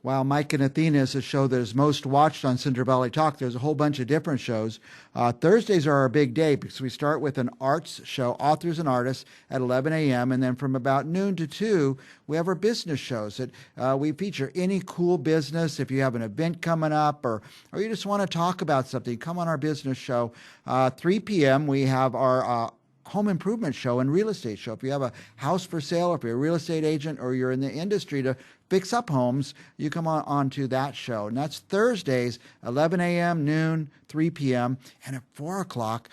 While Mike and Athena is a show that is most watched on Central Valley Talk, there's a whole bunch of different shows. Thursdays are our big day because we start with an arts show, Authors and Artists, at 11 a.m. And then from about noon to 2, we have our business shows that we feature any cool business. If you have an event coming up or you just want to talk about something, come on our business show. 3 p.m., we have our home improvement show and real estate show. If you have a house for sale, or if you're a real estate agent, or you're in the industry to fix up homes, you come on to that show. And that's Thursdays, 11 a.m., noon, 3 p.m. And at 4 o'clock,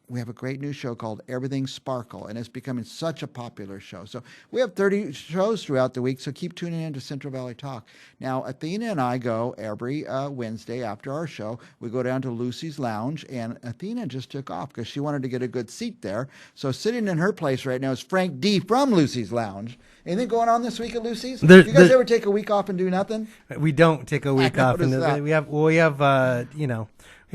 we have a great new show called Everything Sparkle, and it's becoming such a popular show. So we have 30 shows throughout the week, so keep tuning in to Central Valley Talk. Now, Athena and I go every Wednesday after our show. We go down to Lucy's Lounge, and Athena just took off because she wanted to get a good seat there. So sitting in her place right now is Frank D. from Lucy's Lounge. Anything going on this week at Lucy's? Do you guys ever take a week off and do nothing? We don't take a week off. We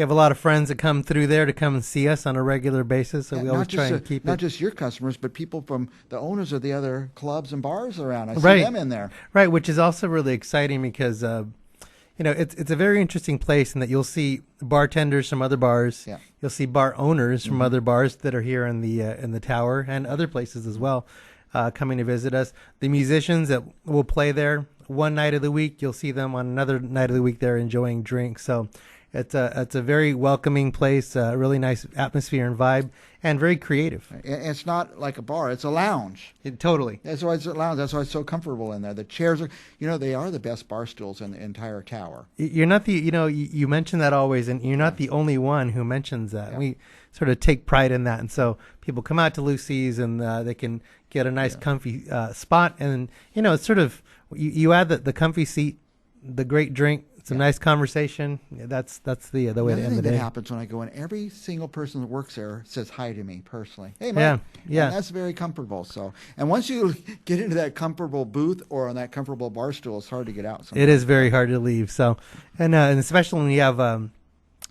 have a lot of friends that come through there to come and see us on a regular basis, so we always try and keep not just your customers, but people from the owners of the other clubs and bars around. I see them in there. Right, which is also really exciting because it's a very interesting place in that you'll see bartenders from other bars. Yeah. You'll see bar owners from other bars that are here in the tower and other places as well, coming to visit us. The musicians that will play there one night of the week, you'll see them on another night of the week there enjoying drinks. So it's a very welcoming place, really nice atmosphere and vibe, and very creative. It's not like a bar; it's a lounge. Totally. That's why it's a lounge. That's why it's so comfortable in there. The chairs are, they are the best bar stools in the entire tower. You're not you mention that always, and you're not the only one who mentions that. Yeah. We sort of take pride in that, and so people come out to Lucy's and they can get a nice, comfy spot, and it's sort of you add the comfy seat, the great drink. Some nice conversation. That's the way to end the day. That happens when I go in. Every single person that works there says hi to me personally. Hey, Mike. Yeah. And that's very comfortable. So, and once you get into that comfortable booth or on that comfortable bar stool, it's hard to get out. Sometimes. It is very hard to leave. So, and especially when we have,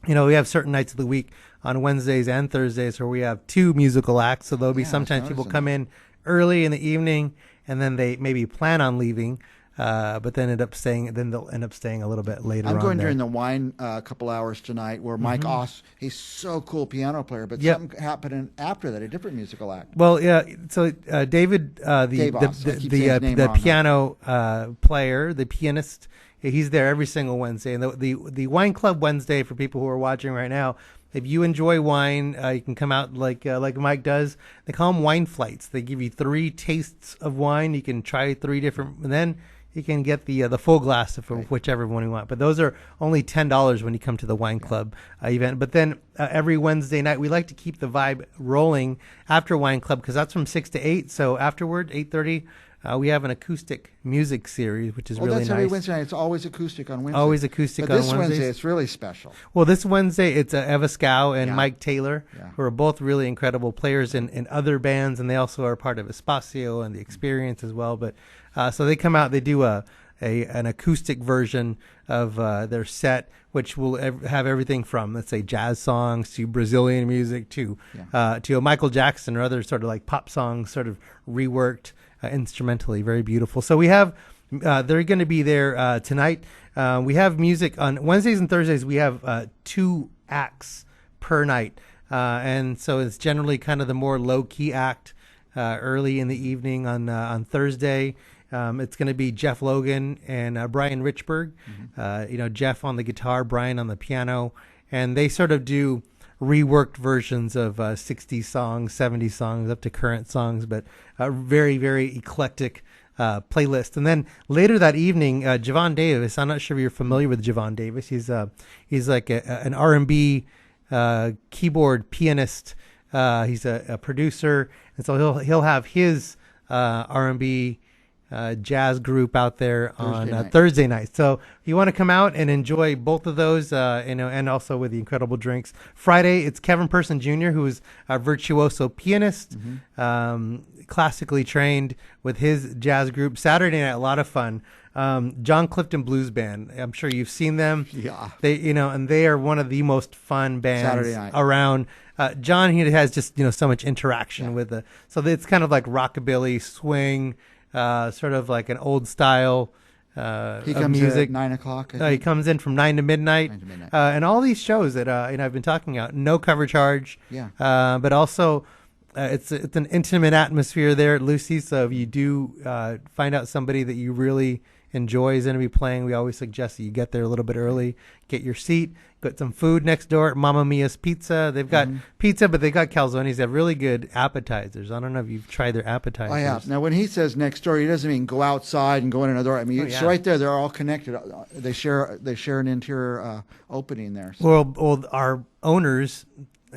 we have certain nights of the week on Wednesdays and Thursdays where we have 2 musical acts. So there'll be sometimes people come in early in the evening and then they maybe plan on leaving. But then they'll end up staying a little bit later. I'm going during the wine couple hours tonight where Mike Oss, he's so cool piano player, but something happened after that, a different musical act. Well, yeah. So David, the piano player, the pianist, he's there every single Wednesday. And the Wine Club Wednesday, for people who are watching right now, if you enjoy wine, you can come out like Mike does. They call them wine flights. They give you 3 tastes of wine. You can try 3 different, and then you can get the full glass of whichever one you want. But those are only $10 when you come to the Wine Club event. But then every Wednesday night, we like to keep the vibe rolling after Wine Club because that's from 6 to 8. So afterward, 8:30, we have an acoustic music series, which is really nice. That's every Wednesday night. It's always acoustic on Wednesday. Always acoustic on Wednesdays. But this Wednesday, it's really special. Well, this Wednesday, it's Eva Scow and Mike Taylor, who are both really incredible players in other bands, and they also are part of Espacio and The Experience as well. But so they come out, they do an acoustic version of their set, which will have everything from, let's say, jazz songs to Brazilian music to a Michael Jackson or other sort of like pop songs, sort of reworked instrumentally. Very beautiful. So we have, they're going to be there tonight. We have music on Wednesdays and Thursdays. We have 2 acts per night. And so it's generally kind of the more low-key act early in the evening on Thursday. It's going to be Jeff Logan and Brian Richburg. Jeff on the guitar, Brian on the piano, and they sort of do reworked versions of 60s songs, 70s songs, up to current songs, but a very, very eclectic playlist. And then later that evening, Javon Davis. I'm not sure if you're familiar with Javon Davis. He's like an R&B keyboard pianist. He's a producer, and so he'll have his R&B jazz group out there on Thursday night. So if you want to come out and enjoy both of those, and also with the incredible drinks. Friday, it's Kevin Person Jr., who is a virtuoso pianist, classically trained with his jazz group. Saturday night, a lot of fun. John Clifton Blues Band. I'm sure you've seen them. Yeah. And they are one of the most fun bands around. John, he has just, so much interaction with so it's kind of like rockabilly, swing, sort of like an old style He comes music. at 9 o'clock. He comes in from 9 to midnight. 9 to midnight. And all these shows that I've been talking about, no cover charge. Yeah. But also, it's an intimate atmosphere there at Lucy's. So if you do find out somebody that you really enjoy is going to be playing, we always suggest that you get there a little bit early, get your seat, get some food next door at Mamma Mia's Pizza. They've got pizza, but they've got calzones. They have really good appetizers. I don't know if you've tried their appetizers. I have. Now, when he says next door, he doesn't mean go outside and go in another door. I mean, it's right there. They're all connected. They share an interior opening there. So. Well, our owners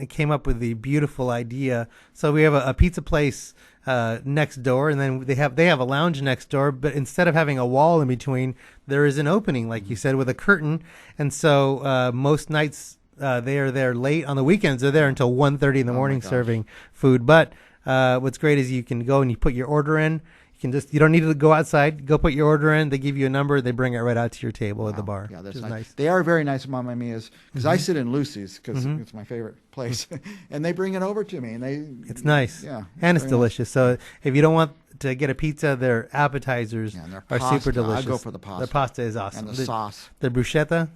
came up with the beautiful idea. So we have a pizza place next door, and then they have a lounge next door, but instead of having a wall in between, there is an opening, like you said, with a curtain. And so most nights they are there late. On the weekends they're there until 1:30 in the morning serving food. But what's great is you can go and you put your order in. You don't need to go outside. Go put your order in. They give you a number. They bring it right out to your table at the bar. Yeah, that's nice. They are very nice, Mamma Mia's, because I sit in Lucy's because it's my favorite place, and they bring it over to me. And it's nice. Yeah, and it's delicious. Nice. So if you don't want to get a pizza, their appetizers are super delicious. I go for the pasta. Their pasta is awesome. And the sauce. The bruschetta.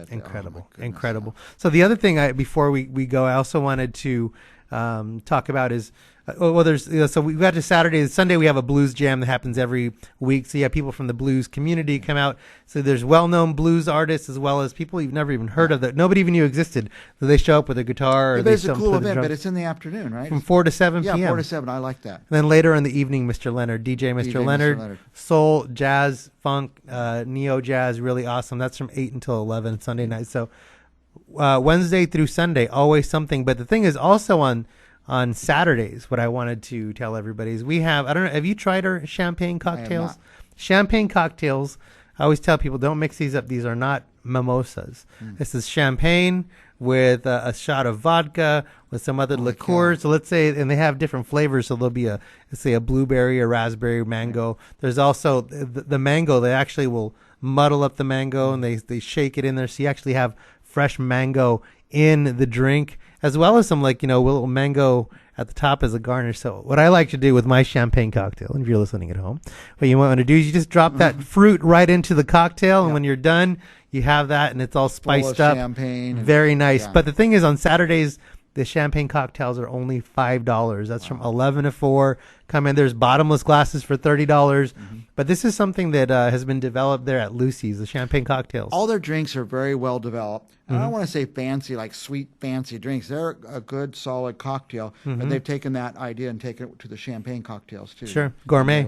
Incredible, oh incredible. So the other thing, before we go, I also wanted to talk about is. So we got to Saturday. Sunday we have a blues jam that happens every week. So you have people from the blues community come out. So there's well-known blues artists as well as people you've never even heard of that nobody even knew existed. So they show up with a guitar. But it's a cool event, but it's in the afternoon, right? From 4 to 7 p.m. Yeah, 4 to 7. I like that. And then later in the evening, Mr. Leonard, Mr. Leonard, soul, jazz, funk, neo jazz, really awesome. That's from 8 until 11 Sunday night. So Wednesday through Sunday, always something. But the thing is also on Saturdays, what I wanted to tell everybody is we have, I don't know, have you tried our champagne cocktails? Champagne cocktails, I always tell people, don't mix these up. These are not mimosas. This is champagne with a shot of vodka, with some other liqueurs. So let's say, and they have different flavors. So there'll be let's say a blueberry, a raspberry, mango. There's also the mango. They actually will muddle up the mango and they shake it in there. So you actually have fresh mango in the drink, as well as some little mango at the top as a garnish. So what I like to do with my champagne cocktail, and if you're listening at home, what you want to do is you just drop that fruit right into the cocktail, and when you're done, you have that, and it's all spiced up. Champagne. Very nice. Yeah. But the thing is, on Saturdays, the champagne cocktails are only $5. That's from 11 to 4. Come in. There's bottomless glasses for $30. But this is something that has been developed there at Lucy's, the champagne cocktails. All their drinks are very well developed. I don't want to say fancy, like sweet, fancy drinks. They're a good, solid cocktail. But they've taken that idea and taken it to the champagne cocktails, too. Sure. Gourmet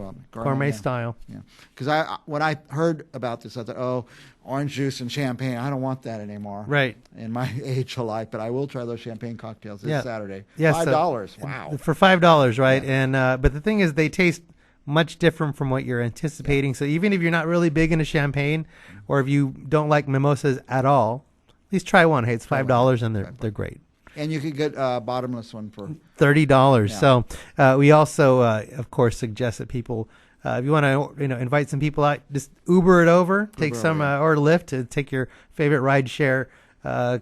style. Yeah. Because when I heard about this, I thought, orange juice and champagne. I don't want that anymore. Right. In my age of life. But I will try those champagne cocktails this Saturday. Yeah, $5. Wow. For $5, right? Yeah. And but the thing is, they taste much different from what you're anticipating. So even if you're not really big into champagne, or if you don't like mimosas at all, at least try one. Hey, it's $5 and they're great. And you could get a bottomless one for $30. Yeah. So we also, of course, suggest that people, if you want to, invite some people out, just Uber it over, take some or Lyft to take your favorite rideshare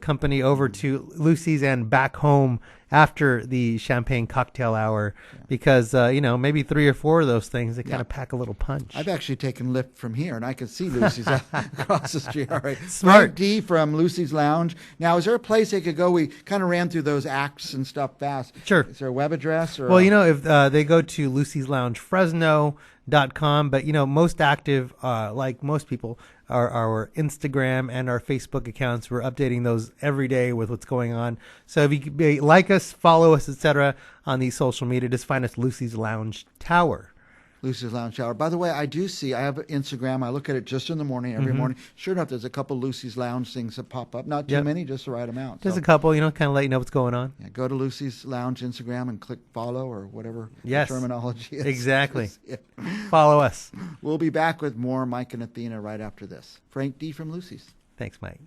company over to Lucy's and back home after the champagne cocktail hour, because maybe 3 or 4 of those things, they kind of pack a little punch. I've actually taken Lyft from here, and I can see Lucy's across the street. All right. Smart. Frank D from Lucy's Lounge. Now, is there a place they could go? We kind of ran through those acts and stuff fast. Sure. Is there a web address? Or well, if they go to Lucy's Lounge Fresno.com, but most active, like most people, are our Instagram and our Facebook accounts. We're updating those every day with what's going on. So if you like us, follow us, etc. on these social media, just find us Lucy's Lounge Tower. Lucy's Lounge Tower. By the way, I have Instagram. I look at it just in the morning, every morning. Sure enough, there's a couple Lucy's Lounge things that pop up. Not too many, just the right amount. Just a couple, kind of let you know what's going on. Yeah, go to Lucy's Lounge Instagram and click follow or whatever the terminology is. Exactly. Follow us. We'll be back with more Mike and Athena right after this. Frank D. from Lucy's. Thanks, Mike.